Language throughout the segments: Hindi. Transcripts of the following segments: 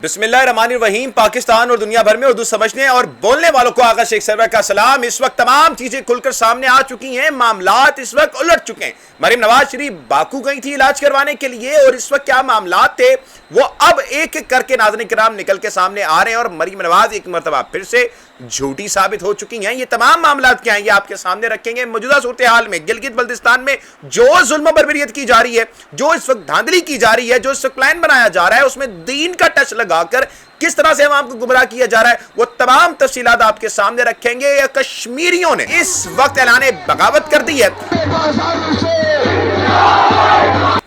बिस्मिल्लाहिर्रहमानिर्रहीम। पाकिस्तान और दुनिया भर में उर्दू समझने और बोलने वालों को आगा शेख सरवर का सलाम। इस वक्त तमाम चीजें खुलकर सामने आ चुकी हैं, मामलात इस वक्त उलट चुके हैं। मरीम नवाज शरीफ बाकू गई थी इलाज करवाने के लिए और इस वक्त क्या मामलात थे वो अब एक एक करके नाज़रीन किराम निकल के सामने आ रहे हैं और मरीम नवाज एक मरतबा फिर से झूठी साबित हो चुकी हैं। ये तमाम मामलात क्या हैं ये आपके सामने रखेंगे। मौजूदा सूरत हाल में गिलगित बल्तिस्तान में जो जुल्म बर्बरियत की जा रही है, जो इस वक्त धांधली की जा रही है, जो इस वक्त प्लान बनाया जा रहा है, उसमें दीन का टच लगाकर किस तरह से अवाम को गुमराह किया जा रहा है, वो तमाम तफसीलात आपके सामने रखेंगे। कश्मीरियों ने इस वक्त ऐलान बगावत कर दी है,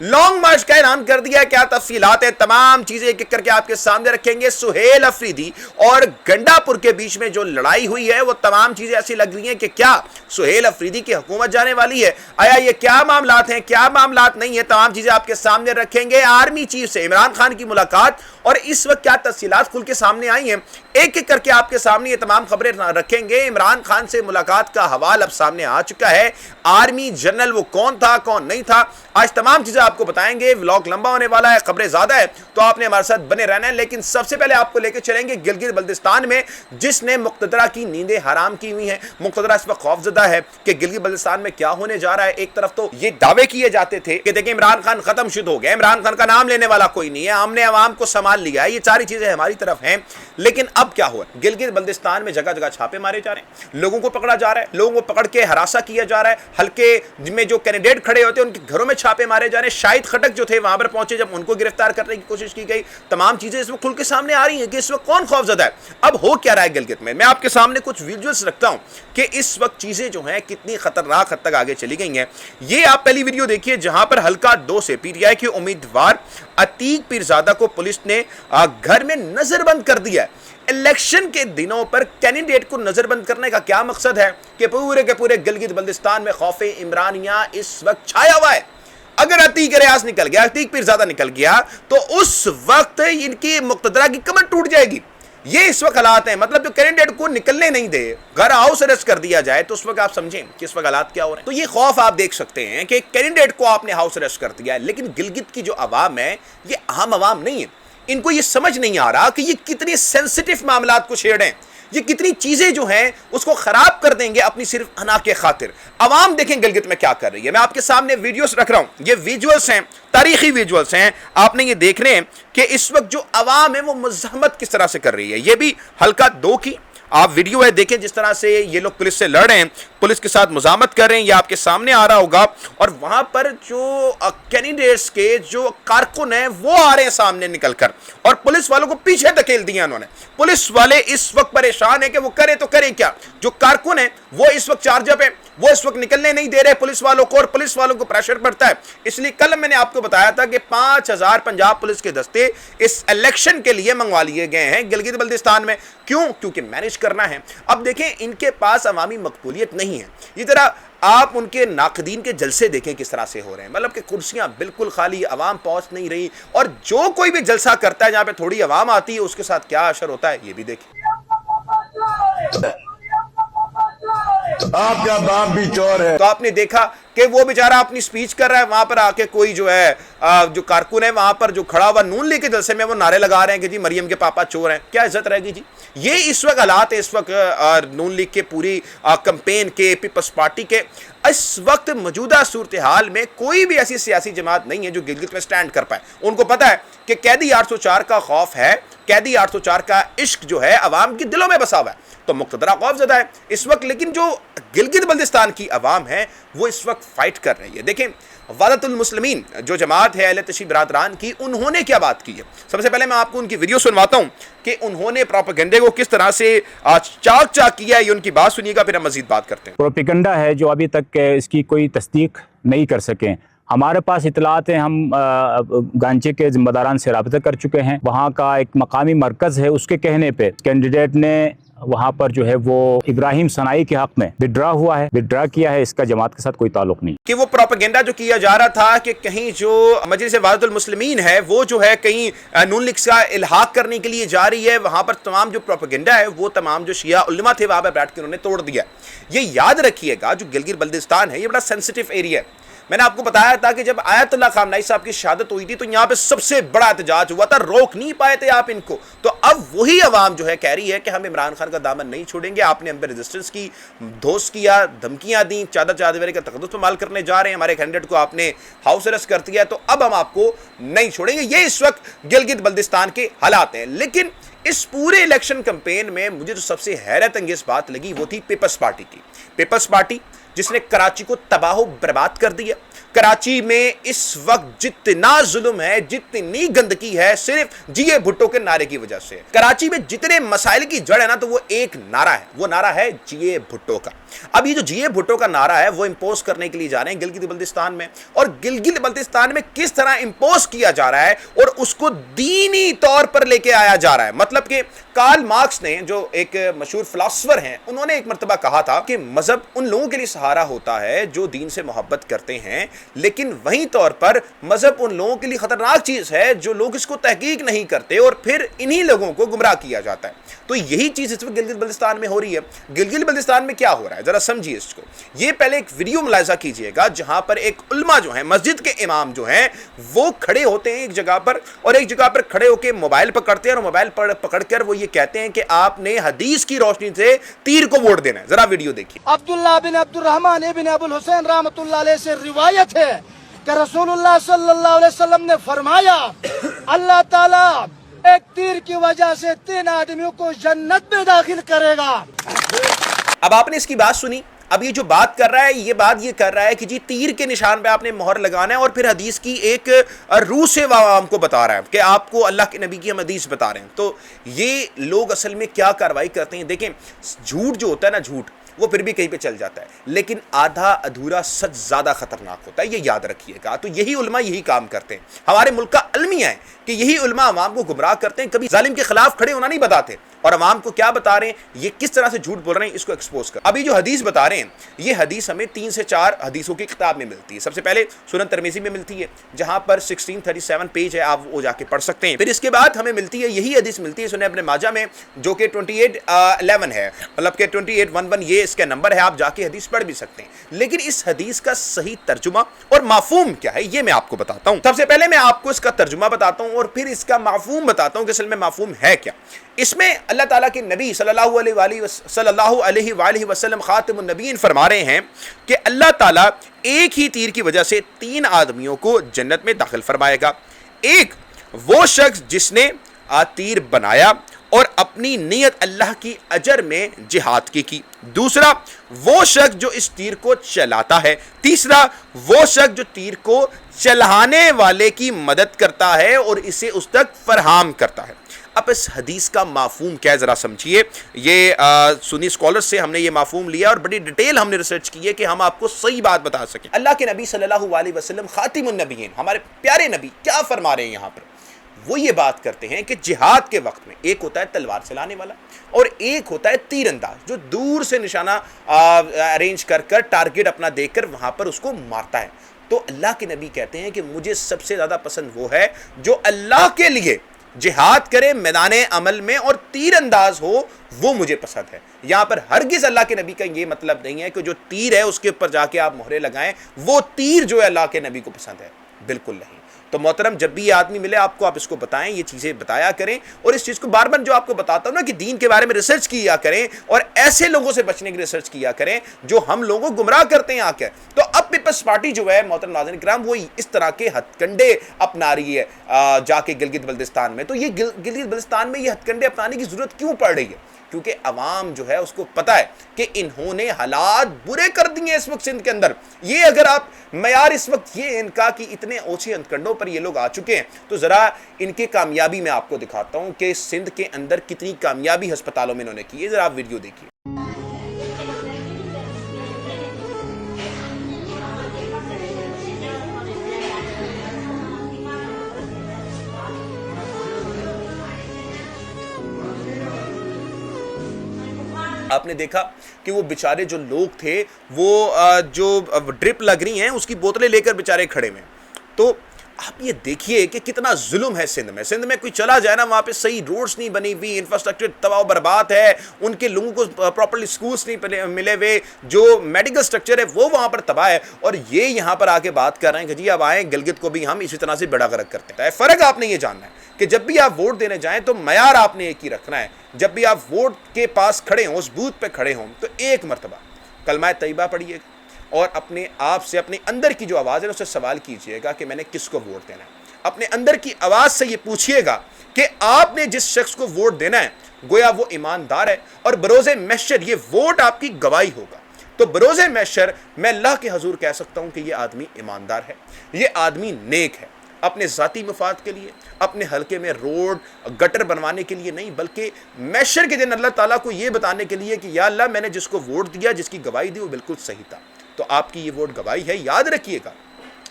लॉन्ग मार्च का ऐलान कर दिया। क्या तफसीलात है, तमाम चीजें एक एक करके आपके सामने रखेंगे। सुहेल अफरीदी और गंडापुर के बीच में जो लड़ाई हुई है वो तमाम चीजें ऐसी लग रही हैं कि क्या सुहेल अफरीदी की हुकूमत जाने वाली है, आया ये क्या मामलात हैं, क्या मामलात नहीं है, तमाम चीजें आपके सामने रखेंगे। आर्मी चीफ से इमरान खान की मुलाकात और इस वक्त क्या तफसीलात खुल के सामने आई हैं, एक एक करके आपके सामने ये तमाम खबरें रखेंगे। इमरान खान से मुलाकात का हवाला अब सामने आ चुका है। आर्मी जनरल वो कौन था, कौन नहीं था, आज तमाम चीजें आपको बताएंगे। व्लॉग लंबा होने वाला है, खबरें ज्यादा है तो आपने हमारे साथ बने रहना है। लेकिन सबसे पहले आपको लेकर चलेंगे गिलगित बल्तिस्तान में, जिसने मुक्तदरा की नींदें हराम की हुई हैं। मुक्तदरा इस वक्त खौफजदा है कि गिलगित बल्तिस्तान में क्या होने जा रहा है। एक तरफ तो ये दावे किए जाते थे कि देखिए इमरान खान खत्म शुद्ध हो गया, इमरान खान का नाम लेने वाला कोई नहीं है, हमने अवाम को संभाल लिया है, ये सारी चीजें हमारी तरफ हैं। लेकिन अब क्या हुआ, गिलगित बल्तिस्तान में जगह जगह छापे मारे जा रहे हैं, लोगों को पकड़ा जा रहा है, लोगों को पकड़ के हरासा किया जा रहा है। हल्के में जो कैंडिडेट खड़े होते हैं उनके घरों में छापे मारे जा रहे हैं। शाहिद खटक जो थे वहां पर पहुंचे, जब उनको गिरफ्तार करने की कोशिश की गई। तमाम चीजें इसमें खुल के सामने आ रही हैं कि इस वक्त कौन खौफजदा है। अब हो क्या रहा है गिलगित में, मैं आपके सामने कुछ विजुअल्स रखता हूं कि इस वक्त चीजें जो हैं कितनी खतरनाक हद तक आगे चली गई हैं। ये आप पहली वीडियो देखिए जहां पर हल्का 2 से पीटीआई के उम्मीदवार अतीक पीरजादा को पुलिस ने घर में नजरबंद कर दिया है। इलेक्शन के दिनों पर कैंडिडेट को नजरबंद करने का क्या मकसद है कि पूरे के पूरे गिलगित बल्तिस्तान में खौफे इमरानिया इस वक्त छाया हुआ है। अगर अतीक रियाज निकल गया, अतीक पीरजादा निकल गया तो उस वक्त इनकी मुक्तदरा की कमर टूट जाएगी। ये इस वक्त हालात हैं, मतलब जो कैंडिडेट को निकलने नहीं दे, घर हाउस अरेस्ट कर दिया जाए तो उस वक्त आप समझें कि इस वक्त हालात क्या हो रहे हैं। तो ये खौफ आप देख सकते हैं कि कैंडिडेट को आपने हाउस अरेस्ट कर दिया है। लेकिन गिलगित की जो अवाम है ये आम अवाम नहीं है, इनको ये समझ नहीं आ रहा कि ये कितने सेंसिटिव मामलात को छेड़ हैं, ये कितनी चीजें जो हैं उसको खराब कर देंगे अपनी सिर्फ अना के खातिर। अवाम देखें गिलगित में क्या कर रही है। मैं आपके सामने वीडियोस रख रहा हूं, ये विजुअल्स हैं, तारीखी विजुअल्स हैं, आपने ये देख रहे हैं कि इस वक्त जो अवाम है वो मुज़ाहमत किस तरह से कर रही है। ये भी हल्का 2 की आप वीडियो है, देखें जिस तरह से ये लोग पुलिस से लड़ रहे हैं, पुलिस के साथ मुज़ाहमत कर रहे हैं, ये आपके सामने आ रहा होगा। और वहां पर जो कैंडिडेट्स के जो कारकुन हैं वो आ रहे हैं सामने निकलकर और पुलिस वालों को पीछे धकेल दिया उन्होंने। पुलिस वाले इस वक्त परेशान है कि वो करे तो करें क्या। जो कारकुन है वो इस वक्त चार्जअप है, वो इस वक्त निकलने नहीं दे रहे पुलिस वालों को और पुलिस वालों को प्रेशर पड़ता है। इसलिए कल मैंने आपको बताया था कि 5000 पंजाब पुलिस के दस्ते इस इलेक्शन के लिए मंगवा लिए गए हैं गिलगित बल्तिस्तान में। क्यों? क्योंकि मैनेज करना है। अब देखें इनके पास अवामी मकबूलियत नहीं है। ये जरा आप उनके नाकदीन के जलसे देखें किस तरह से हो रहे हैं, मतलब कि कुर्सियां बिल्कुल खाली, अवाम पहुंच नहीं रही। और जो कोई भी जलसा करता है जहां पे थोड़ी अवाम आती है उसके साथ क्या असर होता है ये भी देखिए। आपका बाप भी चोर है। तो आपने देखा कि वो बेचारा अपनी स्पीच कर रहा है, वहां पर आके कोई जो है जो कारकुन है वहां पर जो खड़ा हुआ नून लीग के जलसे में वो नारे लगा रहे हैं कि जी मरियम के पापा चोर हैं। क्या इज्जत रहेगी जी। ये इस वक्त हालात है, इस वक्त नून लीग के पूरी कैंपेन के, पीपल्स पार्टी के इस वक्त मौजूदा सूरत हाल में कोई भी ऐसी सियासी जमात नहीं है जो गिलगित में स्टैंड कर पाए। उनको पता है कि कैदी 804 का खौफ है, कैदी 804 का इश्क जो है अवाम के दिलों में बसा हुआ है, तो मुक्तदरा खौफजदा है इस वक्त। लेकिन जो गिलगित बल्तिस्तान की अवाम है वो इस वक्त फाइट कर रही है। देखें वहदतुल मुस्लिमीन जो जमात है अहले तशय्युअ बरादरान की, उन्होंने क्या बात की है। सबसे पहले मैं आपको उनकी वीडियो सुनवाता हूं कि उन्होंने प्रोपेगेंडे को किस तरह से चाक चाक किया है। ये उनकी बात सुनिएगा, फिर हम मजीद बात करते हैं। प्रोपेगेंडा है जो अभी तक इसकी कोई तस्दीक नहीं कर सके। हमारे पास इतलात हैं, हम गांचे के जिम्मेदारान से रब्ता कर चुके हैं। वहाँ का एक मकामी मरकज़ है, उसके कहने पे कैंडिडेट ने वहाँ पर जो है वो इब्राहिम सनाई के हक में विड्रा हुआ है, विड्रा किया है। इसका जमात के साथ कोई ताल्लुक नहीं कि वो प्रोपेगेंडा जो किया जा रहा था कि कहीं जो मजलिस वहदतुल मुस्लिमीन है वो जो है कहीं नून लीग का इल्हाक करने के लिए जा रही है। वहाँ पर तमाम जो प्रोपेगेंडा है वो तमाम जो शिया उलमा थे वहाँ पर बैठ के उन्होंने तोड़ दिया। ये याद रखिएगा जो गिलगित बल्तिस्तान है ये बड़ा सेंसिटिव एरिया है। मैंने आपको बताया था कि जब आयतुल्लाह खामनेई साहब की शहादत हुई थी तो यहां पे सबसे बड़ा एहतजाज हुआ था, रोक नहीं पाए थे आप इनको। तो अब वही अवाम जो है कह रही है कि हम इमरान खान का दामन नहीं छोड़ेंगे, आपने हम पे रेजिस्टेंस की, धोस किया, धमकियां दी, चादर चादर का तकद्दुस पामाल करने जा रहे हैं, हमारे कैंडिडेट को आपने हाउस अरेस्ट कर दिया, तो अब हम आपको नहीं छोड़ेंगे। ये इस वक्त गिलगित बल्तिस्तान के हालात हैं। लेकिन इस पूरे इलेक्शन कैंपेन में मुझे जो सबसे हैरत अंगेज बात लगी वो थी पीपल्स पार्टी की। पीपल्स पार्टी जिसने कराची को तबाह बर्बाद कर दिया। कराची में इस वक्त जितना जुल्म है, जितनी गंदगी है, सिर्फ जीए भुट्टो के नारे की वजह से। कराची में जितने मसाइल की जड़ है ना, तो वो एक नारा है, वो नारा है जीए भुट्टो का। अब ये जो जीए भुट्टो का नारा है वो इंपोज करने के लिए जा रहे हैं गिलगित बल्तिस्तान में, और गिलगित बल्तिस्तान में किस तरह इंपोज किया जा रहा है और उसको दीनी तौर पर लेके आया जा रहा है। मतलब कि कार्ल मार्क्स ने, जो एक मशहूर फिलोसोफर हैं, उन्होंने एक मर्तबा कहा था कि मजहब उन लोगों के लिए सहारा होता है जो दीन से मोहब्बत करते हैं, लेकिन वहीं तौर पर मजहब उन लोगों के लिए खतरनाक चीज है जो लोग इसको तहकीक नहीं करते और फिर इन्हीं लोगों को गुमराह किया जाता है। तो यही चीज इस वक्त गिलगित बल्तिस्तान में हो रही है। गिलगित बल्तिस्तान में क्या हो रहा है जरा समझिए इसको। ये पहले एक वीडियो मुलाहिजा कीजिएगा जहां पर एक उल्मा जो है, मस्जिद के इमाम जो हैं, वो खड़े होते हैं एक जगह पर, और एक जगह पर खड़े होकर मोबाइल पकड़ते हैं और मोबाइल पकड़कर वो ये कहते हैं कि आपने हदीस की रोशनी से तीर को वोट देना है। जरा वीडियो देखिए। अब्दुल्लाह बिन अब्दुर्रहमान इब्न अबुल हुसैन रहमतुल्लाह अलैह से रिवायत है कि रसूलुल्लाह सल्लल्लाहु अलैहि वसल्लम ने फरमाया, अल्लाह ताला एक तीर की वजह से 3 आदमियों को जन्नत में दाखिल करेगा। अब आपने इसकी बात सुनी। अब ये जो बात कर रहा है, ये बात ये कर रहा है कि जी तीर के निशान पे आपने मोहर लगाना है, और फिर हदीस की एक रूह से आवाम को बता रहा है कि आपको अल्लाह के नबी की हम हदीस बता रहे हैं। तो ये लोग असल में क्या कार्रवाई करते हैं देखें। झूठ जो होता है ना, झूठ वो फिर भी कहीं पे चल जाता है, लेकिन आधा अधूरा सच ज्यादा खतरनाक होता है, ये याद रखिएगा। तो यही उलमा यही काम करते हैं। हमारे मुल्क का अलमिया है कि यही उलमा अवाम को गुमराह करते हैं, कभी जालिम के खिलाफ खड़े होना नहीं बताते, और अवाम को क्या बता रहे हैं, ये किस तरह से झूठ बोल रहे हैं, इसको एक्सपोज कर। अभी जो हदीस बता रहे हैं, ये हदीस हमें 3 से 4 हदीसों की किताब में मिलती है। सबसे पहले सुनन तिरमिज़ी में मिलती है, जहां पर 1637 पेज है, आप वो जाके पढ़ सकते हैं। फिर इसके बाद हमें मिलती है, यही हदीस मिलती है सुनन इब्न माजा में, जो कि 2811 है, मतलब कि 2811 ये इसका नंबर है, आप जाके हदीस पढ़ भी सकते हैं। लेकिन इस हदीस का सही तर्जुमा और माफूम क्या है, ये मैं आपको बताता हूं। सबसे पहले मैं आपको इसका तर्जुमा बताता हूं और फिर इसका माफूम बताता हूं कि असल में माफूम है क्या। इसमें अल्लाह ताला के नबी सल्लल्लाहु अलैहि वसल्लम खातिमुन नबीन फरमा रहे हैं कि अल्लाह ताला एक ही तीर की वजह से 3 आदमियों को जन्नत में दाखिल फरमाएगा। एक वो शख्स जिसने तीर बनाया और अपनी नीयत अल्लाह की अजर में जिहाद की। दूसरा वो शख्स जो इस तीर को चलाता है। तीसरा वो शख्स जो तीर को चलाने वाले की मदद करता है और इसे उस तक फरहाम करता है। अब इस हदीस का माफूम क्या है जरा समझिए। ये सुन्नी स्कॉलर्स से हमने ये माफूम लिया और बड़ी डिटेल हमने रिसर्च की है कि हम आपको सही बात बता सकें। अल्लाह के नबी सल्लल्लाहु अलैहि वसल्लम खातिमुन नबीयीन, हमारे प्यारे नबी क्या फरमा रहे हैं यहाँ पर। वो ये बात करते हैं कि जिहाद के वक्त में एक होता है तलवार चलाने वाला और एक होता है तीरंदाज, जो दूर से निशाना अरेंज कर कर टारगेट अपना देखकर वहां पर उसको मारता है। तो अल्लाह के नबी कहते हैं कि मुझे सबसे ज्यादा पसंद वो है जो अल्लाह के लिए जिहाद करे मैदान अमल में और तीरंदाज हो, वो मुझे पसंद है। यहां पर हरगिज अल्लाह के नबी का ये मतलब नहीं है कि जो तीर है उसके ऊपर जाके आप मोहरे लगाएं, वो तीर जो है अल्लाह के नबी को पसंद है, बिल्कुल नहीं। तो मोहतरम, जब भी ये आदमी मिले आपको, आप इसको बताएं, ये चीज़ें बताया करें, और इस चीज़ को बार बार जो आपको बताता हूं ना कि दीन के बारे में रिसर्च किया करें और ऐसे लोगों से बचने की रिसर्च किया करें जो हम लोगों को गुमराह करते हैं आकर। तो अब पीपल्स पार्टी जो है मोहतरम नाज़रीन किराम, वो इस तरह के हथकंडे अपना रही है जाके गिलगित बल्तिस्तान में। तो ये गिलगित बल्तिस्तान में ये हथकंडे अपनाने की जरूरत क्यों पड़ रही है? क्योंकि अवाम जो है उसको पता है कि इन्होंने हालात बुरे कर दिए इस वक्त सिंध के अंदर। ये अगर आप मयार इस वक्त ये इनका कि इतने ऊंचे हथकंडों पर ये लोग आ चुके हैं, तो जरा इनकी कामयाबी मैं आपको दिखाता हूं कि सिंध के अंदर कितनी कामयाबी अस्पतालों में इन्होंने की है। जरा आप वीडियो देखिए। आपने देखा कि वो बेचारे जो लोग थे वो जो ड्रिप लग रही हैं उसकी बोतलें लेकर बेचारे खड़े हुए। तो आप ये देखिए कि कितना जुल्म है सिंध में। सिंध में कोई चला जाए ना, वहाँ पे सही रोड्स नहीं बनी हुई, इंफ्रास्ट्रक्चर तबाह बर्बाद है, उनके लोगों को प्रॉपर्ली स्कूल्स नहीं मिले हुए, जो मेडिकल स्ट्रक्चर है वो वहाँ पर तबाह है। और ये यहाँ पर आके बात कर रहे हैं कि जी अब आए गिलगित को भी हम इसी तरह से बेड़ा गर्क करते हैं। फ़र्क आपने ये जानना है कि जब भी आप वोट देने जाएं तो मयार आपने एक ही रखना है। जब भी आप वोट के पास खड़े हों, उस बूथ पे खड़े हों, तो एक मरतबा कलमा तैयबा पढ़िएगा और अपने आप से, अपने अंदर की जो आवाज़ है उससे सवाल कीजिएगा कि मैंने किसको वोट देना है। अपने अंदर की आवाज़ से ये पूछिएगा कि आपने जिस शख्स को वोट देना है गोया वो ईमानदार है, और बरोज़े महशर ये वोट आपकी गवाही होगा। तो बरोज़े महशर मैं अल्लाह के हजूर कह सकता हूँ कि ये आदमी ईमानदार है, ये आदमी नेक है, अपने ज़ाती मफाद के लिए, अपने हल्के में रोड गटर बनवाने के लिए नहीं, बल्कि महशर के दिन अल्लाह ताला को ये बताने के लिए कि या अल्लाह मैंने जिसको वोट दिया, जिसकी गवाही दी वो बिल्कुल सही था। तो आपकी ये वोट गवाही है, याद रखिएगा।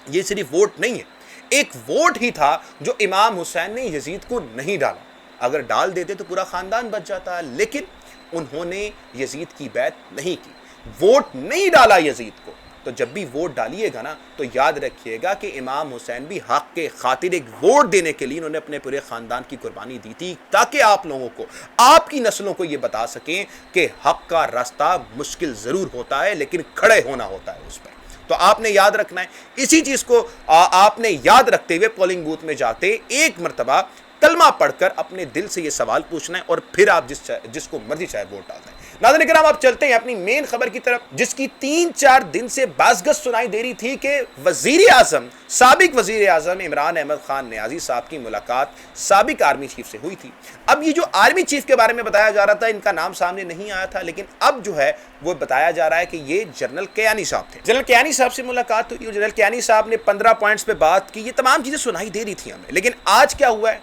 ये सिर्फ वोट नहीं है, एक वोट ही था जो इमाम हुसैन ने यजीद को नहीं डाला। अगर डाल देते तो पूरा ख़ानदान बच जाता, लेकिन उन्होंने यजीद की बैत नहीं की, वोट नहीं डाला यजीद को। तो जब भी वोट डालिएगा ना, तो याद रखिएगा कि इमाम हुसैन भी हक के खातिर एक वोट देने के लिए उन्होंने अपने पूरे ख़ानदान की कुर्बानी दी थी, ताकि आप लोगों को, आपकी नस्लों को ये बता सकें कि हक का रास्ता मुश्किल ज़रूर होता है, लेकिन खड़े होना होता है उस पर। तो आपने याद रखना है, इसी चीज़ को आपने याद रखते हुए पोलिंग बूथ में जाते एक मरतबा कलमा पढ़कर अपने दिल से ये सवाल पूछना है, और फिर आप जिसको मर्जी चाहे वोट डाल दें। नाज़रीन किराम, आप चलते हैं अपनी मेन खबर की तरफ, जिसकी 3-4 दिन से बाज़गश सुनाई दे रही थी कि वज़ीर आज़म, साबिक वज़ीर आज़म इमरान अहमद खान नियाज़ी साहब की मुलाकात साबिक आर्मी चीफ से हुई थी। अब ये जो आर्मी चीफ के बारे में बताया जा रहा था, इनका नाम सामने नहीं आया था, लेकिन अब जो है वो बताया जा रहा है कि ये जनरल कियानी साहब थे। जनरल कियानी साहब से मुलाकात हुई, जनरल कियानी साहब ने 15 पॉइंट्स पर बात की, ये तमाम चीज़ें सुनाई दे रही थी हमें। लेकिन आज क्या हुआ है,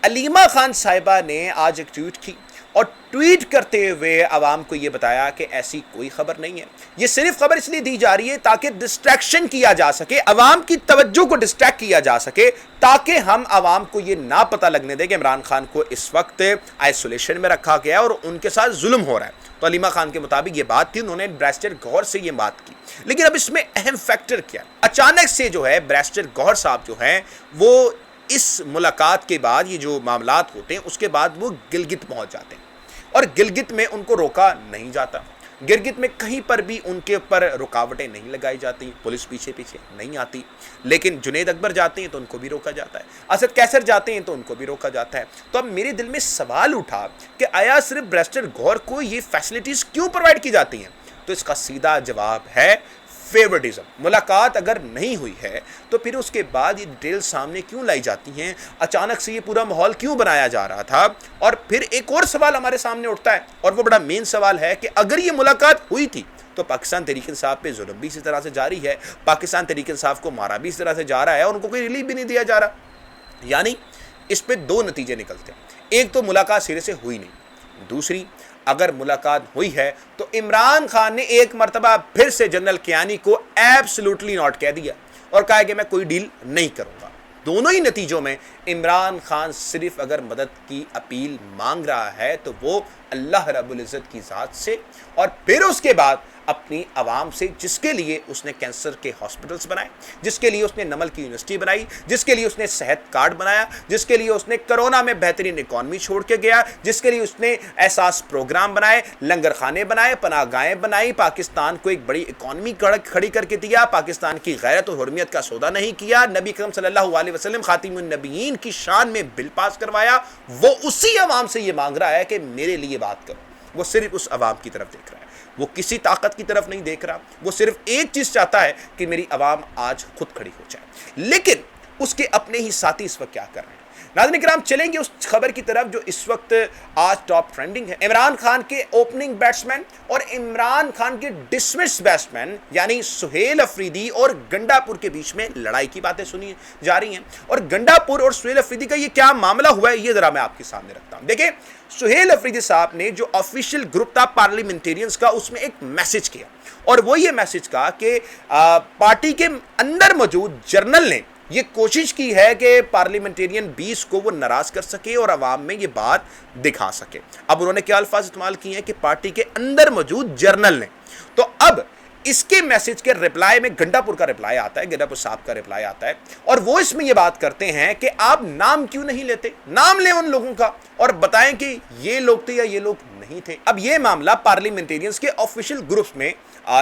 अलीमा खान साहिबा ने आज एक ट्वीट की, और ट्वीट करते हुए आवाम को यह बताया कि ऐसी कोई खबर नहीं है। यह सिर्फ खबर इसलिए दी जा रही है ताकि डिस्ट्रैक्शन किया जा सके, आवाम की तवज्जो को डिस्ट्रैक्ट किया जा सके, ताकि हम आवाम को यह ना पता लगने दें कि इमरान खान को इस वक्त आइसोलेशन में रखा गया और उनके साथ जुल्म हो रहा है। तो अलीमा खान के मुताबिक ये बात थी, उन्होंने बैरिस्टर गौहर से ये बात की। लेकिन अब इसमें अहम फैक्टर क्या है, अचानक से जो है बैरिस्टर गौहर साहब जो हैं वो इस मुलाकात के बाद, ये जो मामलात होते हैं उसके बाद वो गिलगित पहुंच जाते हैं, और गिलगित में उनको रोका नहीं जाता। गिलगित में कहीं पर भी उनके ऊपर रुकावटें नहीं लगाई जाती, पुलिस पीछे पीछे नहीं आती। लेकिन जुनैद अकबर जाते हैं तो उनको भी रोका जाता है, असद कैसर जाते हैं तो उनको भी रोका जाता है। तो अब मेरे दिल में सवाल उठा कि आया सिर्फ बैरिस्टर गौहर को ये फैसिलिटीज़ क्यों प्रोवाइड की जाती हैं? तो इसका सीधा जवाब है फेवरेटिज्म। मुलाकात अगर नहीं हुई है तो फिर उसके बाद ये डिटेल सामने क्यों लाई जाती हैं, अचानक से ये पूरा माहौल क्यों बनाया जा रहा था? और फिर एक और सवाल हमारे सामने उठता है, और वो बड़ा मेन सवाल है कि अगर ये मुलाकात हुई थी तो पाकिस्तान तहरीक इंसाफ पे जुल्म भी इसी तरह से जारी है, पाकिस्तान तहरीक इंसाफ को मारा भी इस तरह से जा रहा है, और उनको कोई रिलीफ भी नहीं दिया जा रहा। यानी इस पर दो नतीजे निकलते हैं, एक तो मुलाकात सिरे से हुई नहीं, दूसरी अगर मुलाकात हुई है तो इमरान खान ने एक मरतबा फिर से जनरल कियानी को एब्सोल्युटली नॉट कह दिया और कहा कि मैं कोई डील नहीं करूंगा। दोनों ही नतीजों में इमरान खान सिर्फ अगर मदद की अपील मांग रहा है तो वो अल्लाह रब्बुल इज़्ज़त की ज़ात से, और फिर उसके बाद अपनी आवाम से, जिसके लिए उसने कैंसर के हॉस्पिटल्स बनाए, जिसके लिए उसने नमल की यूनिवर्सिटी बनाई, जिसके लिए उसने सेहत कार्ड बनाया, जिसके लिए उसने कोरोना में बेहतरीन इकॉनमी छोड़ के गया, जिसके लिए उसने एहसास प्रोग्राम बनाए, लंगर खाने बनाए, पनाहगाहें बनाई, पाकिस्तान को एक बड़ी इकॉनमी खड़ी करके दिया, पाकिस्तान की गैरत और हुर्मियत का सौदा नहीं किया, नबी अकरम सल्लल्लाहु अलैहि वसल्लम खातिमुन नबीयीन की शान में बिल पास करवाया, वो उसी आवाम से ये मांग रहा है कि मेरे लिए बात करो। वो सिर्फ उस आवाम की तरफ देख रहा है, वो किसी ताकत की तरफ नहीं देख रहा, वो सिर्फ एक चीज़ चाहता है कि मेरी आवाम आज खुद खड़ी हो जाए। लेकिन उसके अपने ही साथी इस वक्त क्या कर रहे हैं? नाज़रीन किराम, चलेंगे उस खबर की तरफ जो इस वक्त आज टॉप ट्रेंडिंग है। इमरान खान के ओपनिंग बैट्समैन और इमरान खान के डिसमिस बैट्समैन यानी सुहेल अफरीदी और गंडापुर के बीच में लड़ाई की बातें सुनी जा रही हैं, और गंडापुर और सुहेल अफरीदी का ये क्या मामला हुआ है ये ज़रा मैं आपके सामने रखता हूँ। देखिए, सुहेल अफरीदी साहब ने जो ऑफिशियल ग्रुप था पार्लियामेंटेरियंस का, उसमें एक मैसेज किया, और वो ये मैसेज कहा कि पार्टी के अंदर मौजूद जर्नल ने ये कोशिश की है कि पार्लियामेंटेरियन 20 को वो नाराज कर सके और आवाम में ये बात दिखा सके। अब उन्होंने क्या अल्फाज इस्तेमाल किए हैं कि पार्टी के अंदर मौजूद जर्नल ने। तो अब इसके मैसेज के रिप्लाई में गंडापुर का रिप्लाई आता है, गंडापुर साहब का रिप्लाई आता है, और वो इसमें ये बात करते हैं कि आप नाम क्यों नहीं लेते, नाम लें उन लोगों का और बताएं कि ये लोग थे या ये लोग नहीं थे। अब ये मामला पार्लियामेंटेरियंस के ऑफिशियल ग्रुप्स में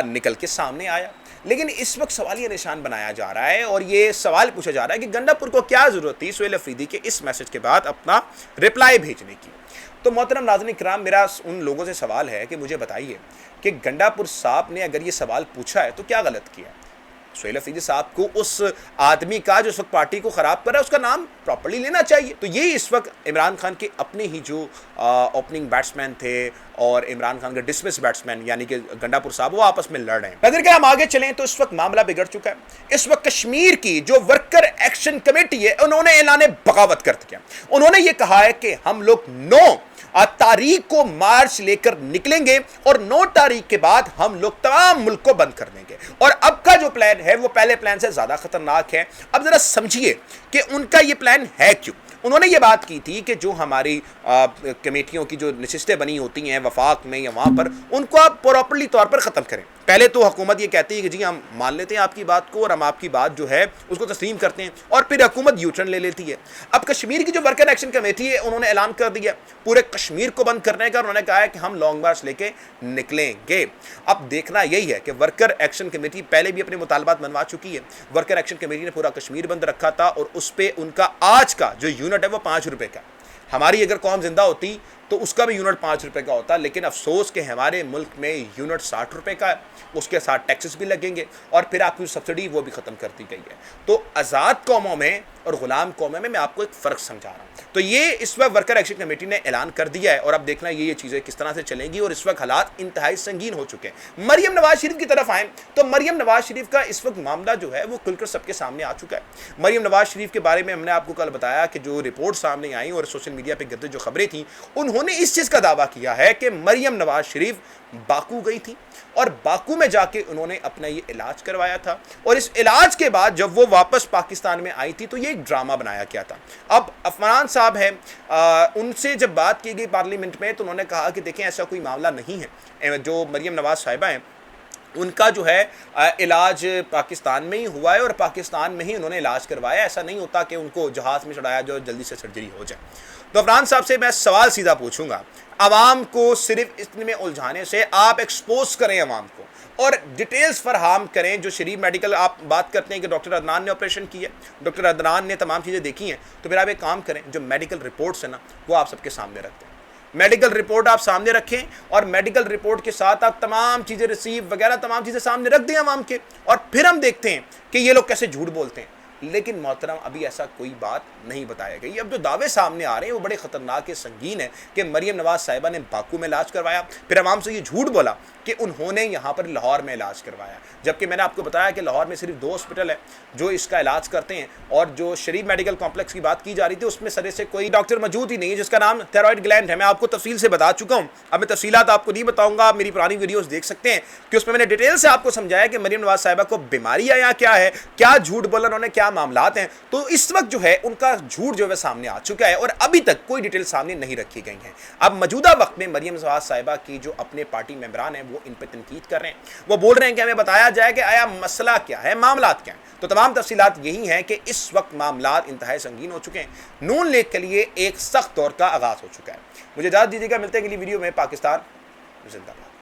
निकल के सामने आया, लेकिन इस वक्त सवालिया निशान बनाया जा रहा है और ये सवाल पूछा जा रहा है कि गंडापुर को क्या जरूरत थी सुहेल अफरीदी के इस मैसेज के बाद अपना रिप्लाई भेजने की। तो मोहतरम नाज़रीन किराम, मेरा उन लोगों से सवाल है कि मुझे बताइए कि गंडापुर साहब ने अगर ये सवाल पूछा है तो क्या गलत किया? सुहेल अफरीदी साहब को उस आदमी का जो इस वक्त पार्टी को ख़राब कर रहा है उसका नाम प्रॉपर्ली लेना चाहिए। तो ये इस वक्त इमरान खान के अपने ही जो ओपनिंग बैट्समैन थे और इमरान खान के डिसमिस बैट्समैन यानी कि गंडापुर साहब, वो आपस में लड़ रहे हैं। अगर क्या हम आगे चलें तो इस वक्त मामला बिगड़ चुका है। इस वक्त कश्मीर की जो वर्कर एक्शन कमेटी है उन्होंने ऐलान बगावत कर दिया। उन्होंने ये कहा है कि हम लोग 9 तारीख को मार्च लेकर निकलेंगे और 9 तारीख के बाद हम लोग तमाम मुल्क को बंद कर देंगे। और अब का जो प्लान है वो पहले प्लान से ज्यादा खतरनाक है। अब जरा समझिए कि उनका ये प्लान है क्यों। उन्होंने ये बात की थी कि जो हमारी कमेटियों की जो नशिस्तें बनी होती हैं वफाक में या वहाँ पर, उनको आप प्रॉपर्ली तौर पर ख़त्म करें। पहले तो हुकूमत ये कहती है कि जी हम मान लेते हैं आपकी बात को और हम आपकी बात जो है उसको तस्लीम करते हैं, और फिर हुकूमत यू टर्न ले लेती है। अब कश्मीर की जो वर्कर एक्शन कमेटी है उन्होंने ऐलान कर दिया पूरे कश्मीर को बंद करने का। उन्होंने कहा है कि हम लॉन्ग मार्च लेके निकलेंगे। अब देखना यही है कि वर्कर एक्शन कमेटी पहले भी अपने मुतालबात मनवा चुकी है। वर्कर एक्शन कमेटी ने पूरा कश्मीर बंद रखा था और उस पर उनका आज का जो यूनिट है वो 5 रुपये का। हमारी अगर कौम जिंदा होती तो उसका भी यूनिट 5 रुपये का होता, लेकिन अफसोस कि हमारे मुल्क में यूनिट 60 रुपये का है, उसके साथ टैक्सेस भी लगेंगे और फिर आपकी सब्सिडी वो भी ख़त्म कर दी गई है। तो आज़ाद कौमों में और ग़ुलाम कौमों में मैं आपको एक फ़र्क समझा रहा हूँ। तो ये इस वक्त वर्कर एक्शन कमेटी ने ऐलान कर दिया है और अब देखना ये चीज़ें किस तरह से चलेंगी। और इस वक्त हालात इंतहाई संगीन हो चुके हैं। मरियम नवाज शरीफ की तरफ आएँ तो मरियम नवाज शरीफ का इस वक्त मामला जो है वो खुलकर सबके सामने आ चुका है। मरियम नवाज शरीफ के बारे में हमने आपको कल बताया कि जो रिपोर्ट सामने आई और सोशल मीडिया पर गिरते जो खबरें थी, उन्होंने इस चीज़ का दावा किया है कि मरियम नवाज शरीफ बाकू गई थी और बाकू में जाके उन्होंने अपना ये इलाज करवाया था, और इस इलाज के बाद जब वो वापस पाकिस्तान में आई थी तो ये एक ड्रामा बनाया गया था। अब अफमान साहब हैं, उनसे जब बात की गई पार्लियामेंट में तो उन्होंने कहा कि देखें ऐसा कोई मामला नहीं है। जो मरियम नवाज साहिबा हैं उनका जो है इलाज पाकिस्तान में ही हुआ है और पाकिस्तान में ही उन्होंने इलाज करवाया। ऐसा नहीं होता कि उनको जहाज़ में चढ़ाया जो जल्दी से सर्जरी हो जाए। तो अफरान साहब से मैं सवाल सीधा पूछूंगा, आवाम को सिर्फ इसमें उलझाने से आप एक्सपोज करें आवाम को और डिटेल्स फरहाम करें। जो शरीफ मेडिकल आप बात करते हैं कि डॉक्टर अदनान ने ऑपरेशन किया, डॉक्टर अदनान ने तमाम चीज़ें देखी हैं, तो फिर आप एक काम करें, जो मेडिकल रिपोर्ट्स हैं ना वो आप सबके सामने रखते हैं। मेडिकल रिपोर्ट आप सामने रखें और मेडिकल रिपोर्ट के साथ आप तमाम चीज़ें रिसीव वगैरह तमाम चीज़ें सामने रख दें आवाम के, और फिर हम देखते हैं कि ये लोग कैसे झूठ बोलते हैं। लेकिन मोहतरम अभी ऐसा कोई बात नहीं बताया गई। अब जो दावे सामने आ रहे हैं वो बड़े ख़तरनाक है, संगीन है कि मरियम नवाज साहिबा ने बाकू में इलाज करवाया, फिर आवाम से ये झूठ बोला कि उन्होंने यहाँ पर लाहौर में इलाज करवाया, जबकि मैंने आपको बताया कि लाहौर में सिर्फ 2 हॉस्पिटल है जो इसका इलाज करते हैं, और जो शरीफ मेडिकल कॉम्प्लेक्स की बात की जा रही थी उसमें सरे से कोई डॉक्टर मौजूद ही नहीं है जिसका नाम थायराइड ग्लैंड है। मैं आपको तफसील से बता चुका हूँ, अब मैं तफसीलात आपको नहीं बताऊँगा। आप मेरी पुरानी वीडियोज़ देख सकते हैं कि उसमें मैंने डिटेल से आपको समझाया कि मरियम नवाज साहिबा को बीमारी या क्या है, क्या झूठ बोला उन्होंने, क्या मामलात हैं। तो इस वक्त जो है उनका झूठ जो है सामने आ चुका है और अभी तक कोई डिटेल सामने नहीं रखी गई है। अब मौजूदा वक्त में मरियम नवाज साहिबा की जो अपने पार्टी मेंबरान हैं वो इन पर तनकीद कर रहे हैं, वो बोल रहे हैं कि हमें बताया जाए कि आया मसला क्या है, मामलात क्या हैं। तो तमाम तफसीलात यही हैं कि इस वक्त मामलात इंतहाई संगीन हो चुके हैं। नून लीग के लिए एक सख्त दौर का आगाज हो चुका है। मुझे इजाज़त दीजिएगा, मिलते हैं अगली वीडियो में। पाकिस्तान जिंदाबाद।